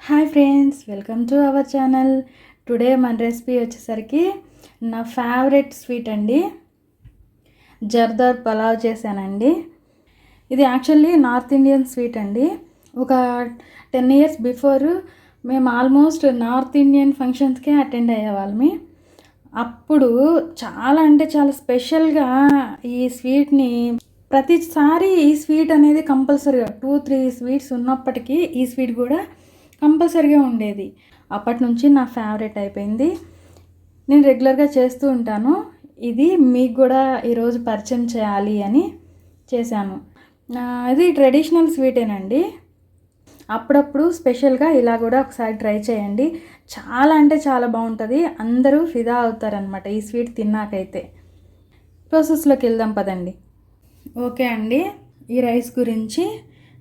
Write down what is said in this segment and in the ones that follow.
Hi friends, welcome to our channel. Today మన recipe వచ్చేసరికి నా ఫేవరెట్ స్వీట్ అండి, జర్దార్ పలావ్ చేశానండి. ఇది యాక్చువల్లీ నార్త్ ఇండియన్ స్వీట్ అండి. ఒక 10 years బిఫోర్ మేము ఆల్మోస్ట్ నార్త్ ఇండియన్ ఫంక్షన్స్కే అటెండ్ అయ్యేవాళ్ళమి. అప్పుడు చాలా అంటే చాలా స్పెషల్గా ఈ స్వీట్ని ప్రతిసారి ఈ స్వీట్ అనేది కంపల్సరీగా 2-3 స్వీట్స్ ఉన్నప్పటికీ ఈ స్వీట్ కూడా కంపల్సరీగా ఉండేది. అప్పటి నుంచి నా ఫేవరెట్ అయిపోయింది. నేను రెగ్యులర్గా చేస్తూ ఉంటాను. ఇది మీకు కూడా ఈరోజు పరిచయం చేయాలి అని చేశాను. ఇది ట్రెడిషనల్ స్వీటేనండి. అప్పుడప్పుడు స్పెషల్గా ఇలా కూడా ఒకసారి ట్రై చేయండి. చాలా అంటే చాలా బాగుంటుంది. అందరూ ఫిదా అవుతారనమాట ఈ స్వీట్ తిన్నాకైతే. ప్రాసెస్లోకి వెళ్దాం పదండి. ఓకే అండి, ఈ రైస్ గురించి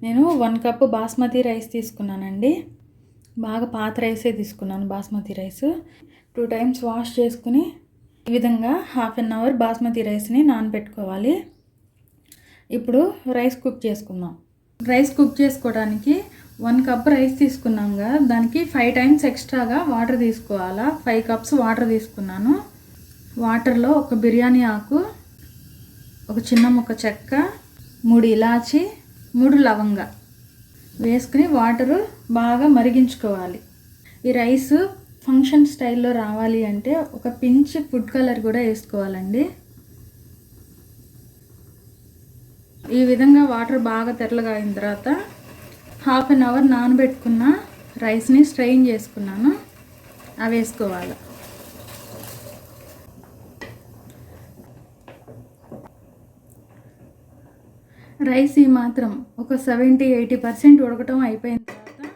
నేను 1 కప్ బాస్మతి రైస్ తీసుకున్నానండి. బాగా పాత రైసే తీసుకున్నాను బాస్మతి రైస్. 2 times వాష్ చేసుకుని ఈ విధంగా 1/2 hour బాస్మతి రైస్ని నానబెట్టుకోవాలి. ఇప్పుడు రైస్ కుక్ చేసుకుందాం. రైస్ కుక్ చేసుకోవడానికి 1 cup రైస్ తీసుకున్నాంగా, దానికి 5 times ఎక్స్ట్రాగా వాటర్ తీసుకోవాలా. 5 cups వాటర్ తీసుకున్నాను. వాటర్లో ఒక బిర్యానీ ఆకు, ఒక చిన్న ముక్క చెక్క, 3 ఇలాచి, 3 లవంగ వేసుకుని వాటరు బాగా మరిగించుకోవాలి. ఈ రైస్ ఫంక్షన్ స్టైల్లో రావాలి అంటే ఒక పించ్ ఫుడ్ కలర్ కూడా వేసుకోవాలండి. ఈ విధంగా వాటర్ బాగా తెల్లగా అయిన తర్వాత 1/2 hour నానబెట్టుకున్న రైస్ని స్ట్రెయిన్ చేసుకున్నాను, అవి వేసుకోవాలి. రైస్ ఈ మాత్రం ఒక 70-80% ఉడకటం అయిపోయిన తర్వాత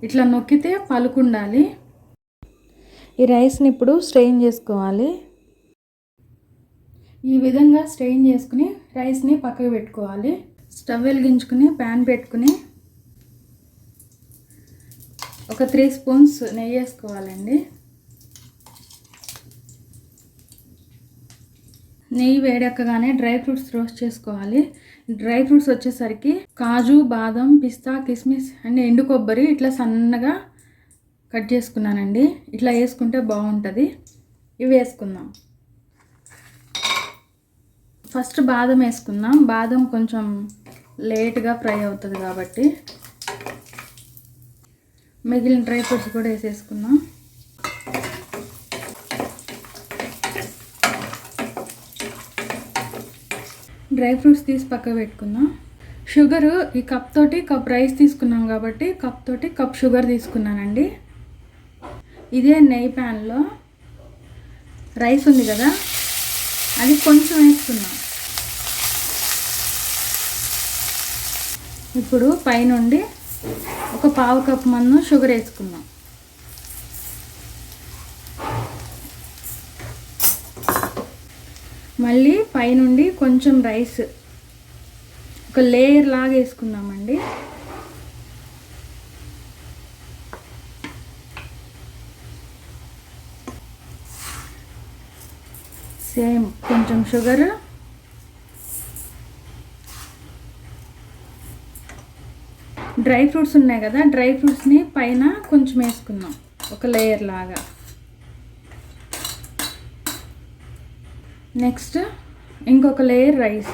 ఇట్లా నొక్కితే పలుకుండాలి. ఈ రైస్ని ఇప్పుడు స్ట్రెయిన్ చేసుకోవాలి. ఈ విధంగా స్ట్రెయిన్ చేసుకుని రైస్ని పక్కకు పెట్టుకోవాలి. స్టవ్ వెలిగించుకుని ప్యాన్ పెట్టుకుని ఒక 3 spoons నెయ్యి వేసుకోవాలండి. నెయ్యి వేడెక్కగానే డ్రై ఫ్రూట్స్ రోస్ట్ చేసుకోవాలి. డ్రై ఫ్రూట్స్ వచ్చేసరికి కాజు, బాదం, పిస్తా, కిస్మిస్ అండ్ ఎండు కొబ్బరి ఇట్లా సన్నగా కట్ చేసుకున్నానండి. ఇట్లా వేసుకుంటే బాగుంటుంది. ఇవి వేసుకుందాం. ఫస్ట్ బాదం వేసుకుందాం. బాదం కొంచెం లేట్గా ఫ్రై అవుతుంది కాబట్టి మిగిలిన డ్రై ఫ్రూట్స్ కూడా వేసేసుకుందాం. డ్రై ఫ్రూట్స్ తీసి పక్కకు పెట్టుకుందాం. షుగరు ఈ కప్ తోటి కప్ రైస్ తీసుకున్నాం కాబట్టి కప్ తోటి కప్ షుగర్ తీసుకున్నానండి. ఇదే నెయ్యి ప్యాన్లో రైస్ ఉంది కదా, అది కొంచెం వేసుకున్నాం. ఇప్పుడు పైనుండి ఒక 1/2 cup మందం షుగర్ వేసుకుందాం. మళ్ళీ పైనుండి కొంచెం రైస్ ఒక లేయర్ లాగా వేసుకుందామండి. సేమ్ కొంచెం షుగర్, డ్రై ఫ్రూట్స్ ఉన్నాయి కదా, డ్రై ఫ్రూట్స్ని పైన కొంచెం వేసుకుందాం ఒక లేయర్ లాగా. నెక్స్ట్ ఇంకొక లేయర్ రైస్.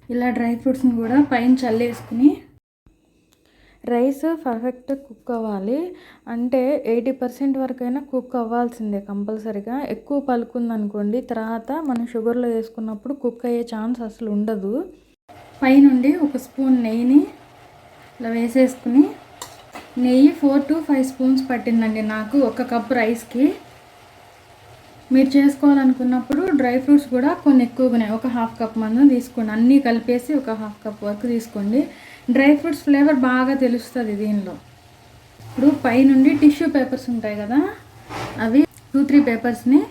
ఇలా డ్రై ఫ్రూట్స్ని కూడా పైన చల్లేసుకుని రైస్ పర్ఫెక్ట్ కుక్ అవ్వాలి. అంటే 80% వరకైనా కుక్ అవ్వాల్సిందే కంపల్సరీగా. ఎక్కువ పలుకుందనుకోండి తర్వాత మనం షుగర్లో వేసుకున్నప్పుడు కుక్ అయ్యే ఛాన్స్ అసలు ఉండదు. పైనుండి ఒక స్పూన్ నెయ్యిని ఇలా వేసేసుకుని, నెయ్యి 4 to 5 spoons పట్టిందండి నాకు 1 cup రైస్కి. మీరు చేసుకోవాలనుకున్నప్పుడు డ్రై ఫ్రూట్స్ కూడా కొన్ని ఎక్కువగానే ఒక 1/2 cup మందం తీసుకోండి. అన్నీ కలిపేసి ఒక 1/2 cup వరకు తీసుకోండి. డ్రై ఫ్రూట్స్ ఫ్లేవర్ బాగా తెలుస్తుంది దీనిలో. ఇప్పుడు పైనుండి టిష్యూ పేపర్స్ ఉంటాయి కదా, అవి 2-3 పేపర్స్ని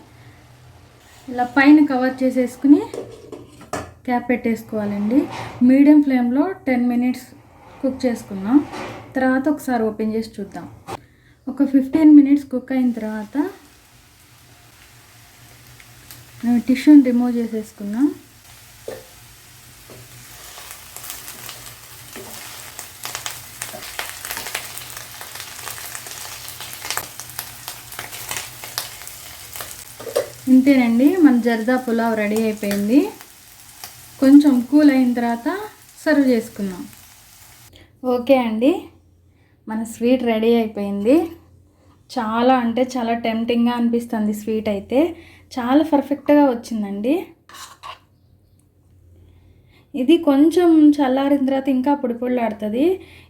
ఇలా పైన కవర్ చేసేసుకుని క్యాప్ పెట్టేసుకోవాలండి. మీడియం ఫ్లేమ్లో 10 minutes కుక్ చేసుకుందాం. తర్వాత ఒకసారి ఓపెన్ చేసి చూద్దాం. ఒక 15 minutes కుక్ అయిన తర్వాత టిష్యూని రిమూవ్ చేసేసుకుందాం. ఇంతేనండి, మన జర్దా పులావ్ రెడీ అయిపోయింది. కొంచెం కూల్ అయిన తర్వాత సర్వ్ చేసుకుందాం. ఓకే అండి, మన స్వీట్ రెడీ అయిపోయింది. చాలా అంటే చాలా టెంప్టింగ్గా అనిపిస్తుంది. స్వీట్ అయితే చాలా పర్ఫెక్ట్గా వచ్చిందండి. ఇది కొంచెం చల్లారిన తర్వాత ఇంకా పొడి పొడిలాడుతుంది.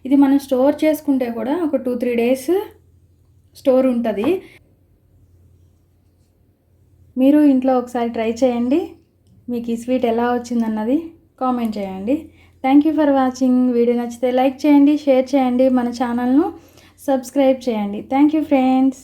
ఇది మనం స్టోర్ చేసుకుంటే కూడా ఒక 2-3 డేస్ స్టోర్ ఉంటుంది. మీరు ఇంట్లో ఒకసారి ట్రై చేయండి. మీకు ఈ స్వీట్ ఎలా వచ్చిందన్నది కామెంట్ చేయండి. Thank you for watching. Video నచ్చితే లైక్ చేయండి, షేర్ చేయండి, మన ఛానల్ను సబ్స్క్రైబ్ చేయండి. Thank you friends.